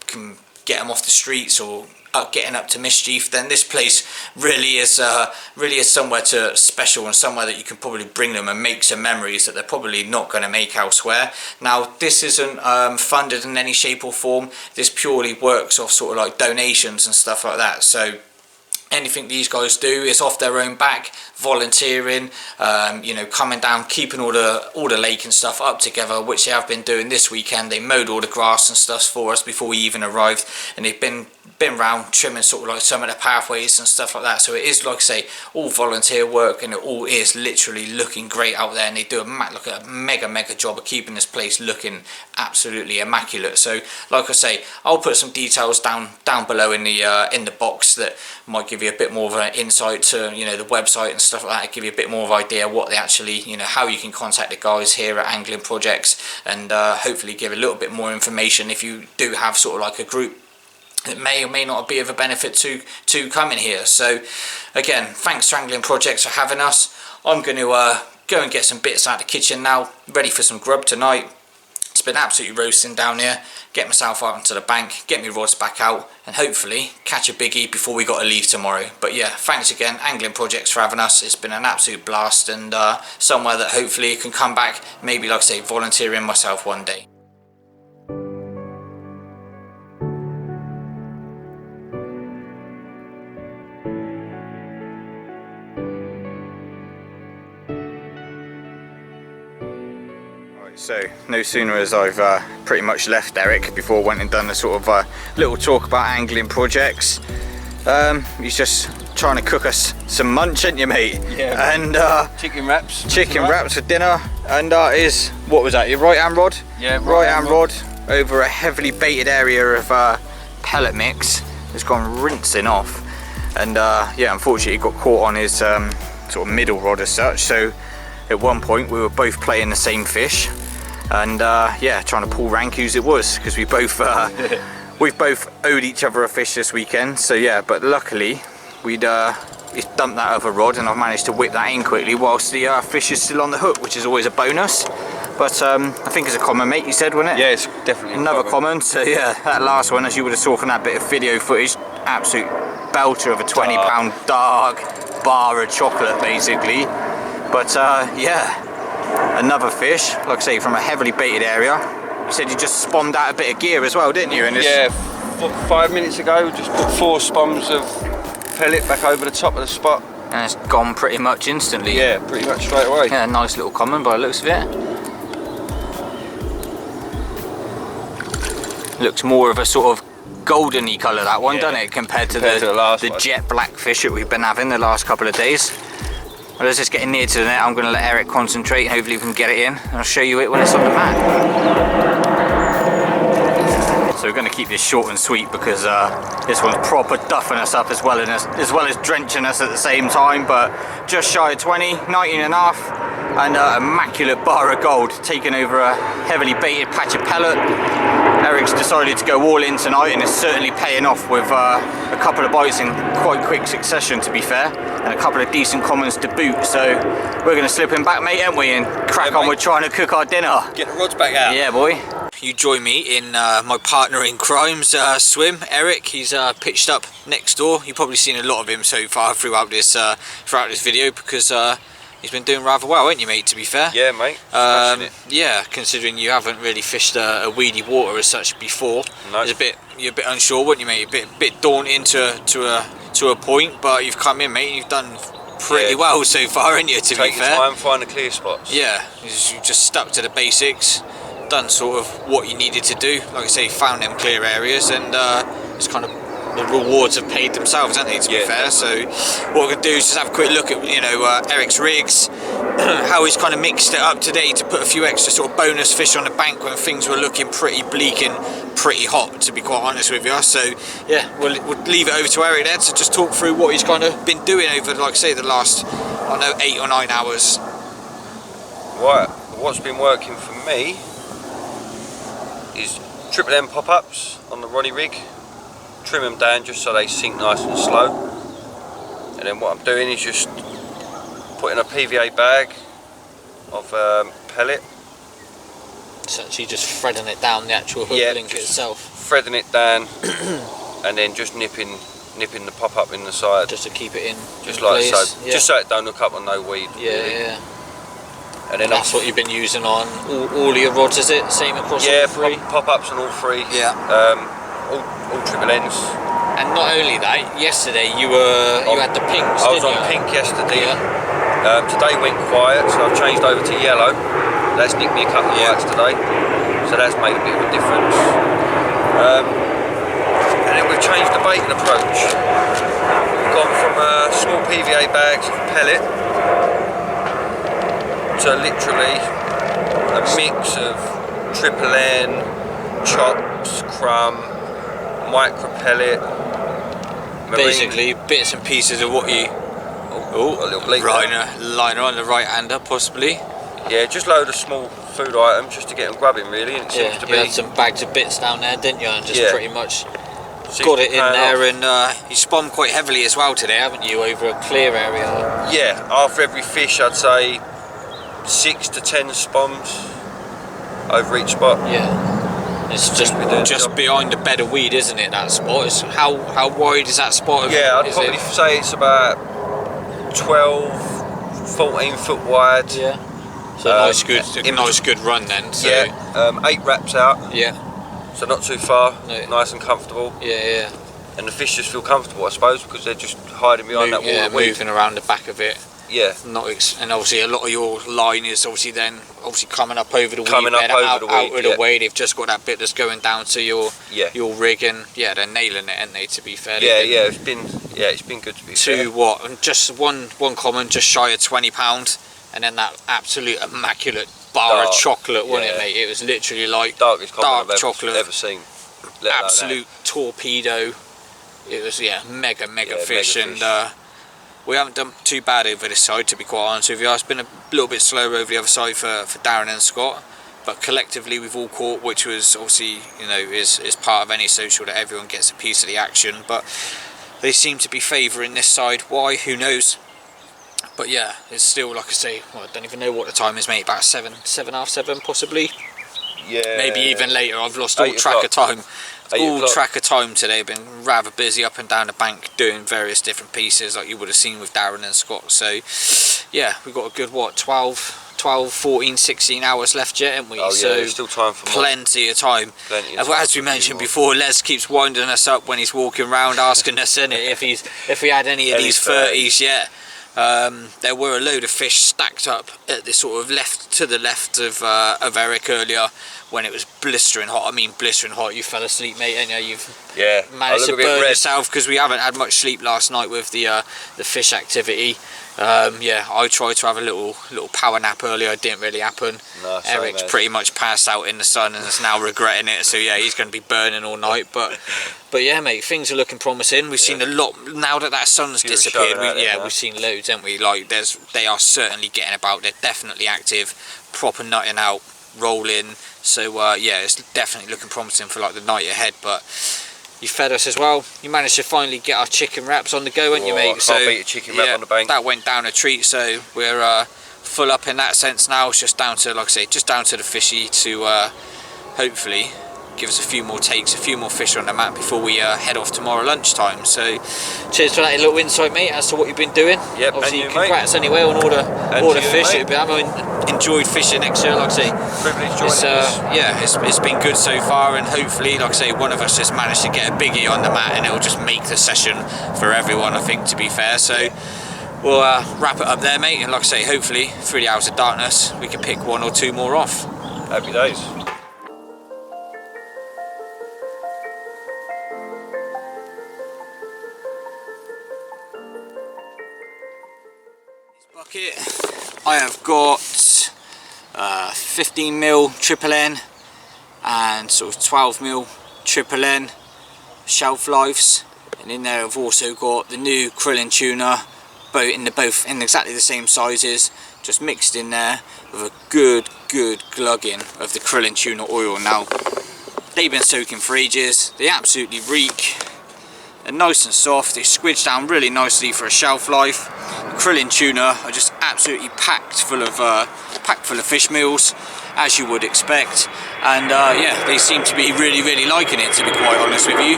can get them off the streets or getting up to mischief, then this place really is somewhere to special, and somewhere that you can probably bring them and make some memories that they're probably not going to make elsewhere. Now this isn't funded in any shape or form. This purely works off sort of like donations and stuff like that. So anything these guys do is off their own back, volunteering, you know, coming down, keeping all the lake and stuff up together, which they have been doing this weekend. They mowed all the grass and stuff for us before we even arrived, and they've been round trimming sort of like some of the pathways and stuff like that. So it is, like I say, all volunteer work, and it all is literally looking great out there, and they do a mega job of keeping this place looking absolutely immaculate. So like I say, I'll put some details down below in the box that might give you a bit more of an insight to, you know, the website and stuff like that, give you a bit more of an idea what they actually, you know, how you can contact the guys here at Angling Projects, and hopefully give a little bit more information if you do have sort of like a group that may or may not be of a benefit to coming here. So again, thanks to Angling Projects for having us. I'm going to go and get some bits out of the kitchen now, ready for some grub tonight. It's been absolutely roasting down here. Get myself out onto the bank, get my rods back out, and hopefully catch a biggie before we got to leave tomorrow. But yeah, thanks again Angling Projects for having us. It's been an absolute blast, and somewhere that hopefully can come back, maybe like I say, volunteering myself one day. So no sooner as I've pretty much left Eric before I went and done a sort of little talk about Angling Projects. He's just trying to cook us some munch, ain't you, mate? Yeah. And chicken wraps. Chicken wraps for dinner. And is, what was that, your right hand rod? Yeah, right hand rod over a heavily baited area of pellet mix. It's gone rinsing off. And yeah, unfortunately it got caught on his sort of middle rod as such. So at one point we were both playing the same fish. And yeah, trying to pull rank whose it was, because we both we've both owed each other a fish this weekend. So yeah, but luckily we'd dumped that other rod, and I've managed to whip that in quickly whilst the fish is still on the hook, which is always a bonus. But I think it's a common, mate, you said, wasn't it? Yeah, it's definitely another common. So yeah, that last one, as you would have saw from that bit of video footage, absolute belter of a 20-pound dark bar of chocolate basically. But yeah, another fish, like I say, from a heavily baited area. You said you just spawned out a bit of gear as well, didn't you? And yeah, 5 minutes ago, just put 4 spoms of pellet back over the top of the spot. And it's gone pretty much instantly. Yeah, pretty much straight away. Yeah, nice little common by the looks of it. Looks more of a sort of goldeny colour, that one, doesn't it, compared to the jet black fish that we've been having the last couple of days. Well, as it's getting near to the net, I'm going to let Eric concentrate, and hopefully we can get it in, and I'll show you it when it's on the mat. so we're going to keep this short and sweet because this one's proper duffing us up as well as drenching us at the same time. But just shy of 20, 19 and a half, and immaculate bar of gold, taking over a heavily baited patch of pellet. Eric's decided to go all in tonight, and it's certainly paying off with a couple of bites in quite quick succession, to be fair, and a couple of decent commons to boot. So we're going to slip him back, mate, ain't we, and crack on with trying to cook our dinner. Get the rods back out. Yeah, boy. You join me in my partner in crime's swim, Eric. He's pitched up next door. You've probably seen a lot of him so far throughout this video because he's been doing rather well, ain't you, mate, to be fair? Yeah, mate. Yeah, considering you haven't really fished a weedy water as such before. No. You're a bit unsure, weren't you, mate? A bit daunting to a point, but you've come in, mate, and you've done pretty well so far, ain't you, to be fair? Take your time, find the clear spots. Yeah, you just stuck to the basics, done sort of what you needed to do. Like I say, found them clear areas, and it's kind of the rewards have paid themselves, haven't they, to be fair. So what we're going to do is just have a quick look at, you know, Eric's rigs, how he's kind of mixed it up today to put a few extra sort of bonus fish on the bank when things were looking pretty bleak and pretty hot, to be quite honest with you. So yeah, we'll leave it over to Eric then to just talk through what he's kind of been doing over, like I say, the last, I don't know, 8 or 9 hours. Right, what's been working for me is triple M pop-ups on the Ronnie rig. Trim them down just so they sink nice and slow, and then what I'm doing is just putting a PVA bag of pellet. It's actually just threading it down the actual hook link itself. Threading it down and then just nipping the pop-up in the side. Just to keep it in Just like place. so. Yeah. Just so it don't hook up on no weed. Yeah, really. yeah. And then that's what you've been using on all of your rods, is it? Same across all three? Pop-ups on all three. Yeah. All triple ends. And not only that, yesterday you had the pinks. I was on pink yesterday. Yeah. Today went quiet, so I've changed over to yellow. That's nicked me a couple of whites today, so that's made a bit of a difference. And then we've changed the baiting approach. We've gone from small PVA bags of pellet to literally a mix of triple N, chops, crumb, micro pellet, marine. Basically bits and pieces of what you a little bleak liner on the right hander possibly. Yeah, just load of small food items just to get them grubbing really, and it seems to be. You had some bags of bits down there, didn't you, and just pretty much got it in there off. And you spawned quite heavily as well today, haven't you, over a clear area? Yeah, after every fish I'd say 6 to 10 spawns over each spot. Yeah. It's just behind the bed of weed, isn't it, that spot? It's, how wide is that spot? Yeah, I'd probably say it's about 12, 14 foot wide. Yeah. So nice good run then. So. Yeah, 8 wraps out. Yeah. So not too far, no. Nice and comfortable. Yeah. And the fish just feel comfortable, I suppose, because they're just hiding behind that wall of weed. Moving around the back of it. Yeah. And obviously a lot of your line is obviously coming up over the weed bed, out of the way. They've just got that bit that's going down to your rig, and they're nailing it, aren't they, to be fair? Yeah, it's been good to be fair. What? Just one common, just shy of £20, and then that absolute immaculate bar of chocolate, wasn't it, mate? It was literally like dark chocolate I've ever seen. Absolute torpedo. It was mega fish, and we haven't done too bad over this side, to be quite honest with you. It's been a little bit slower over the other side for Darren and Scott, but collectively we've all caught, which was obviously, you know, is part of any social, that everyone gets a piece of the action. But they seem to be favouring this side. Why? Who knows? But yeah, it's still, like I say, I don't even know what the time is, mate. About 7, 7:30 possibly. Yeah. Maybe even later. I've lost all track of time. All track of time today. I've been rather busy up and down the bank doing various different pieces, like you would have seen with Darren and Scott. So yeah, we've got a good 12, 14, 16 hours left yet, haven't we? Oh yeah, so there's still time for plenty of time. As we mentioned before, Les keeps winding us up when he's walking around, asking us if we had any of these 30s yet. There were a load of fish stacked up at the sort of to the left of Eric earlier when it was blistering hot. I mean, blistering hot. You fell asleep, mate, and you've managed to burn yourself because we haven't had much sleep last night with the fish activity. Yeah, I tried to have a little power nap earlier. It didn't really happen. No, Eric's pretty much passed out in the sun and is now regretting it. So yeah, he's going to be burning all night. But yeah, mate, things are looking promising. We've seen a lot now that sun's disappeared. We've seen loads, haven't we? Like they are certainly getting about. They're definitely active, proper nutting out, rolling. So yeah, it's definitely looking promising for like the night ahead. But you fed us as well. You managed to finally get our chicken wraps on the go, haven't you, mate? I can't beat a chicken wrap on the bank. That went down a treat. So we're full up in that sense now. It's just down to, like I say, just down to the fishy to hopefully give us a few more takes, a few more fish on the mat before we head off tomorrow lunchtime. So cheers for that little insight, mate, as to what you've been doing. Yep, obviously and you, congrats mate. Anyway on all the fish. Mate. I've enjoyed fishing next year, like I say. Privilege joining us. It's been good so far, and hopefully, like I say, one of us just managed to get a biggie on the mat, and it'll just make the session for everyone, I think, to be fair. So we'll wrap it up there, mate, and like I say, hopefully through the hours of darkness we can pick one or two more off. Happy days. Bucket, I have got 15mm triple N and sort of 12mm triple N shelf lives, and in there I've also got the new krill and tuna, both in exactly the same sizes, just mixed in there with a good glugging of the krill and tuna oil. Now they've been soaking for ages, they absolutely reek. They're nice and soft, they squidge down really nicely for a shelf life. The krill and tuna are just absolutely packed full of fish meals, as you would expect, and yeah, they seem to be really liking it, to be quite honest with you.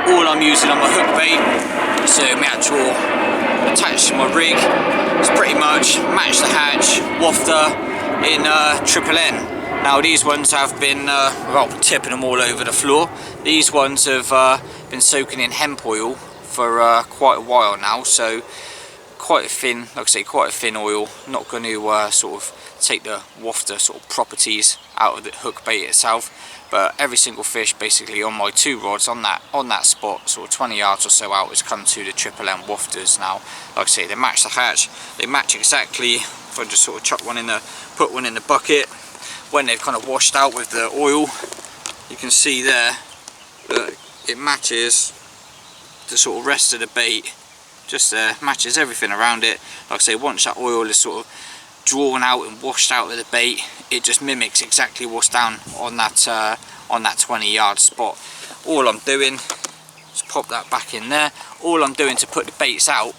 All I'm using on my hook bait, so my actual attached to my rig, is pretty much match the hatch wafter in triple N. Now these ones have been, well, tipping them all over the floor. These ones have been soaking in hemp oil for quite a while now, so quite a thin, like I say, quite a thin oil. Not going to sort of take the wafter sort of properties out of the hook bait itself, but every single fish basically on my two rods on that spot, sort of 20 yards or so out, has come to the triple M wafters. Now, like I say, they match the hatch, they match exactly. If I just sort of chuck one in the, put one in the bucket, when they've kind of washed out with the oil, you can see there that it matches the sort of rest of the bait, just there, matches everything around it. Like I say, once that oil is sort of drawn out and washed out of the bait, it just mimics exactly what's down on that 20 yard spot. All I'm doing, just pop that back in there, all I'm doing to put the baits out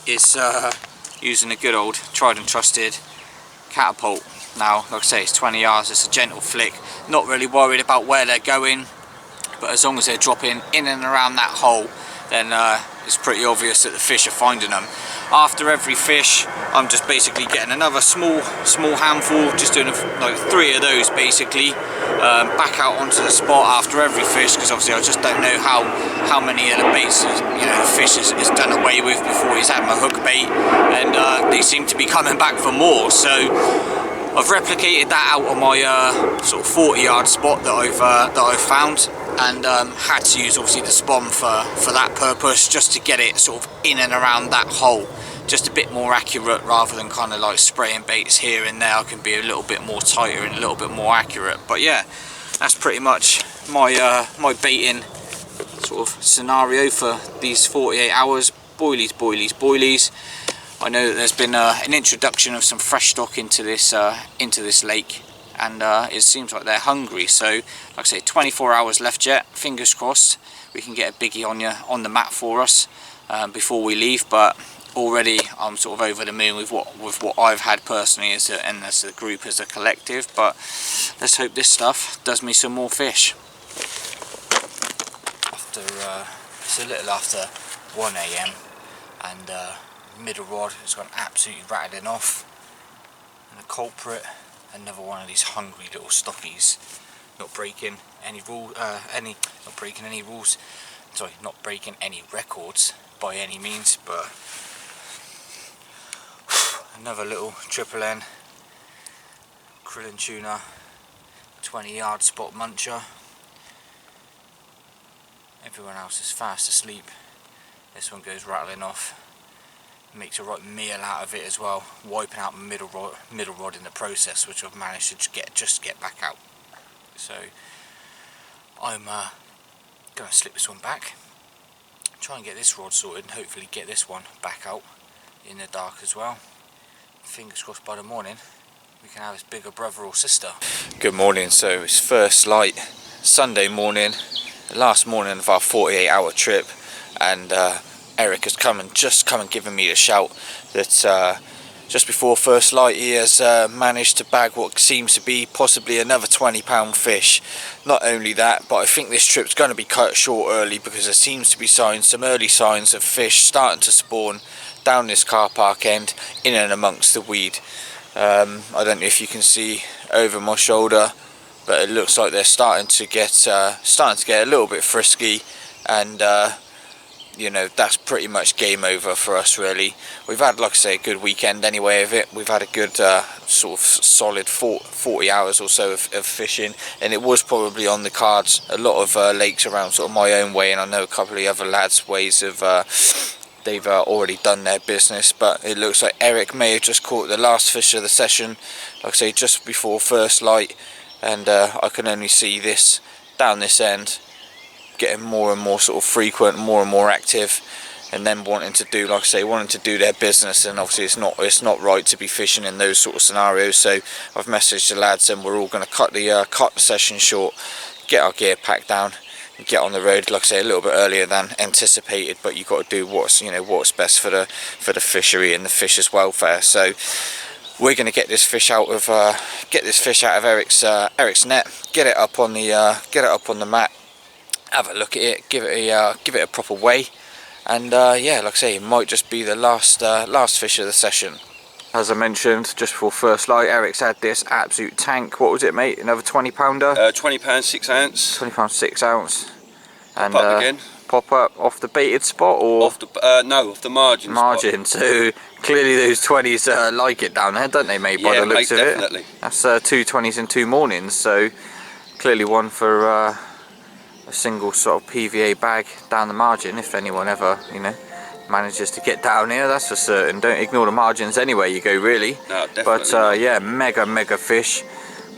is using a good old tried and trusted catapult. Now, like I say, it's 20 yards, it's a gentle flick, not really worried about where they're going, but as long as they're dropping in and around that hole, then it's pretty obvious that the fish are finding them. After every fish, I'm just basically getting another small handful, just doing like 3 of those basically, back out onto the spot after every fish, because obviously I just don't know how many of the baits the fish has done away with before he's had my hook bait, and they seem to be coming back for more. So I've replicated that out on my sort of 40 yard spot that I've found, and had to use obviously the spawn for that purpose, just to get it sort of in and around that hole, just a bit more accurate, rather than kind of like spraying baits here and there. I can be a little bit more tighter and a little bit more accurate. But yeah, that's pretty much my my baiting sort of scenario for these 48 hours. Boilies. I know that there's been an introduction of some fresh stock into this lake, and it seems like they're hungry. So, like I say, 24 hours left yet. Fingers crossed we can get a biggie on the mat for us before we leave. But already I'm sort of over the moon with what I've had personally as a group, as a collective. But let's hope this stuff does me some more fish. It's a little after 1 AM, and middle rod has gone absolutely rattling off, and the culprit, another one of these hungry little stockies, not breaking any records by any means, but another little triple N krill and tuna 20 yard spot muncher. Everyone else is fast asleep. This one goes rattling off. makes a right meal out of it as well, wiping out my middle rod in the process, which I've managed to just get back out. So I'm going to slip this one back, try and get this rod sorted, and hopefully get this one back out in the dark as well. Fingers crossed by the morning we can have his bigger brother or sister. Good morning. So it's first light Sunday morning, the last morning of our 48-hour trip, and Eric has just come and given me a shout that just before first light he has managed to bag what seems to be possibly another 20-pound fish. Not only that, but I think this trip's going to be cut short early because there seems to be some early signs of fish starting to spawn down this car park end, in and amongst the weed. I don't know if you can see over my shoulder, but it looks like they're starting to get a little bit frisky, and you know, that's pretty much game over for us really. We've had, like I say, a good weekend anyway of it. We've had a good sort of solid 40 hours or so of fishing, and it was probably on the cards. A lot of lakes around sort of my own way, and I know a couple of the other lads' ways of they've already done their business, but it looks like Eric may have just caught the last fish of the session, like I say, just before first light, and I can only see this down this end getting more and more sort of frequent, more and more active, and then wanting to do, like I say, wanting to do their business. And obviously it's not right to be fishing in those sort of scenarios. So I've messaged the lads, and we're all going to cut the session short, get our gear packed down, and get on the road, like I say, a little bit earlier than anticipated. But you've got to do what's best for the fishery and the fish's welfare. So we're going to get this fish out of Eric's net, get it up on the mat, have a look at it, give it a proper weigh, and yeah, like I say, it might just be the last fish of the session. As I mentioned just before first light, Eric's had this absolute tank. What was it, mate? Another 20-pounder? 20 pounds 6 ounce. 20 pounds 6 ounce. And pop up again. Pop up off the baited spot, or off the no, off the margin. Margin. Spot. So clearly those 20s like it down there, don't they, mate? By the looks of definitely. It. That's 2 20s in 2 mornings. So clearly one for a single sort of PVA bag down the margin, if anyone ever, you know, manages to get down here, that's for certain. Don't ignore the margins anywhere you go, really. No, definitely. But yeah, mega fish.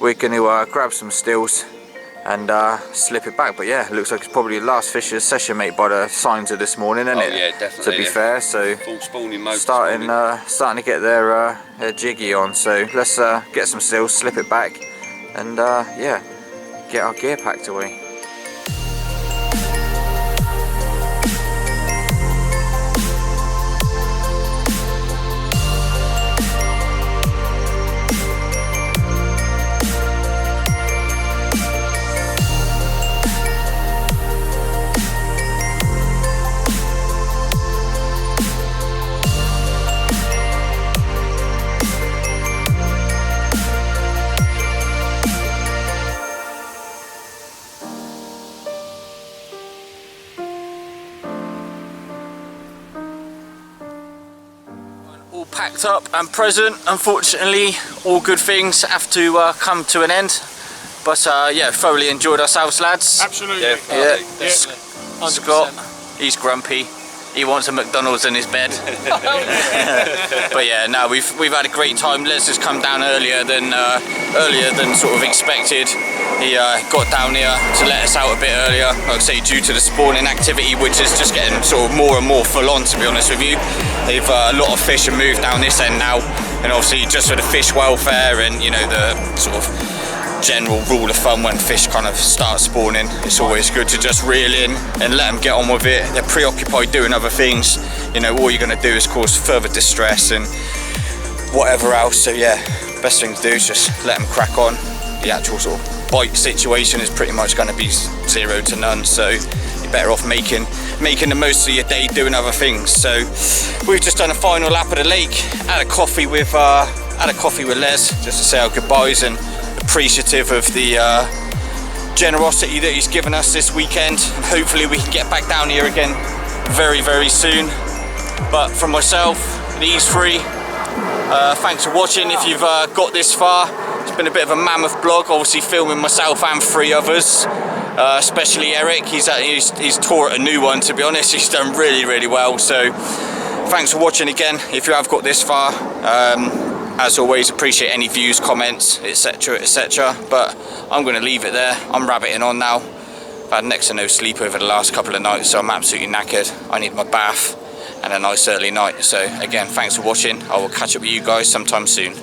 We're going to grab some stills and slip it back. But yeah, it looks like it's probably the last fish of the session, mate, by the signs of this morning, isn't it? Yeah, definitely. To be fair, so full spawning mode. starting to get their jiggy on. So let's get some stills, slip it back, and yeah, get our gear packed away. Packed up and present. Unfortunately, all good things have to come to an end, but yeah, thoroughly enjoyed ourselves, lads. Absolutely. Yeah. Yeah. Scott, he's grumpy. He wants a McDonald's in his bed. But yeah, no, we've had a great time. Les has come down earlier than sort of expected. He got down here to let us out a bit earlier, like I say, due to the spawning activity, which is just getting sort of more and more full on, to be honest with you. They've a lot of fish have moved down this end now, and obviously just for the fish welfare and, you know, the sort of general rule of thumb, when fish kind of start spawning, it's always good to just reel in and let them get on with it. They're preoccupied doing other things, you know, all you're going to do is cause further distress and whatever else. So yeah, best thing to do is just let them crack on. The actual sort of bite situation is pretty much going to be 0 to none, so you're better off making the most of your day doing other things. So we've just done a final lap of the lake, had a coffee with Les just to say our goodbyes, and appreciative of the generosity that he's given us this weekend. Hopefully we can get back down here again very soon. But from myself, these three, thanks for watching. If you've got this far, it's been a bit of a mammoth vlog, obviously filming myself and 3 others, especially Eric. He's taught a new one, to be honest. He's done really well, so thanks for watching again, if you have got this far. As always, appreciate any views, comments, etc, etc, but I'm going to leave it there. I'm rabbiting on now. I've had next to no sleep over the last couple of nights, so I'm absolutely knackered. I need my bath and a nice early night. So again, thanks for watching. I will catch up with you guys sometime soon.